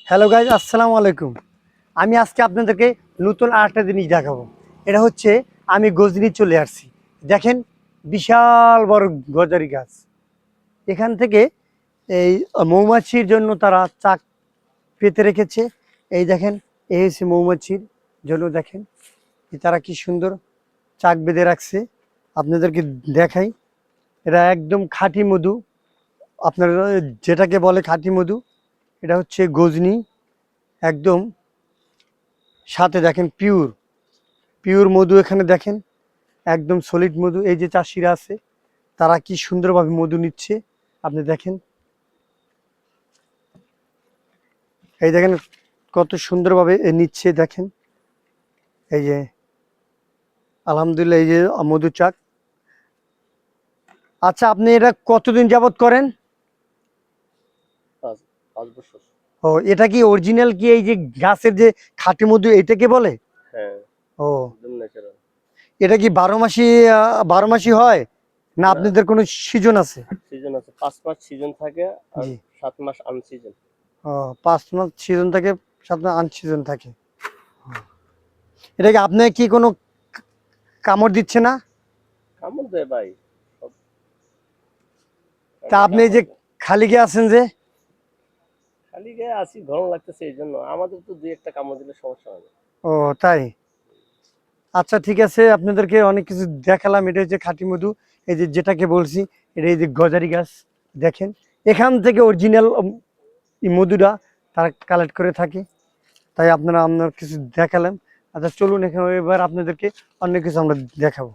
Hello guys, আসসালামু আলাইকুম। আমি আজকে আপনাদেরকে নতুন আরেকটা জিনিস দেখাবো। এটা হচ্ছে আমি গজনি চলে আসছি। দেখেন, বিশাল বড় গজারি গাছ। এখান থেকে এই মৌমাছির জন্য তারা চাক পেতে রেখেছে। এই দেখেন, এই হচ্ছে মৌমাছির জন্য। দেখেন তারা কি সুন্দর চাক বেঁধে রাখছে। আপনাদেরকে দেখাই, এটা একদম খাঁটি মধু। আপনারা যেটাকে বলে খাঁটি মধু, এটা হচ্ছে গজনি। একদম সাথে দেখেন পিওর পিওর মধু। এখানে দেখেন একদম সলিড মধু। এই যে চাষিরা আছে, তারা কি সুন্দরভাবে মধু নিচ্ছে। আপনি দেখেন, এই দেখেন কত সুন্দরভাবে নিচ্ছে। দেখেন এই যে আলহামদুলিল্লাহ, এই যে মধু চাক। আচ্ছা, আপনি এটা কতদিন যাবত করেন? 5 বছর। ও, এটা কি অরিজিনাল, কি এই যে গাছের যে খাঁটি মধু এটাকে বলে? হ্যাঁ, ও, একদম ন্যাচারাল। এটা কি 12 মাসি 12 মাসি হয় না না, আপনাদের কোনো সিজন আছে? সিজন আছে। 5 মাস সিজন থাকে আর জি। 7 মাস আনসিজন। ও, 5 মাস সিজন থাকে, 7 মাস আনসিজন থাকে। এটা কি আপনি কি কোনো কামড় দিচ্ছে না? কামড় দেয় ভাই, সব তা আপনি এই কামড় যে দেয়। খালি গিয়ে আছেন যে? খালি গায়ে আসি, গরম লাগতেছে এই জন্য। আমাদের তো দুই একটা কামড় দিলে সমস্যা হবে। ও, তাই। আচ্ছা, ঠিক আছে, আপনাদেরকে অনেক কিছু দেখালাম। এটা হচ্ছে খাঁটি মধু। এই যে যেটাকে বলছি, এটা এই যে গজারি গাছ। দেখেন, এখান থেকে অরিজিনাল মধুটা তারা কালেক্ট করে থাকে। তাই আপনার কিছু দেখালাম। আচ্ছা চলুন, এখানে এবার আপনাদেরকে অন্য কিছু আমরা দেখাবো।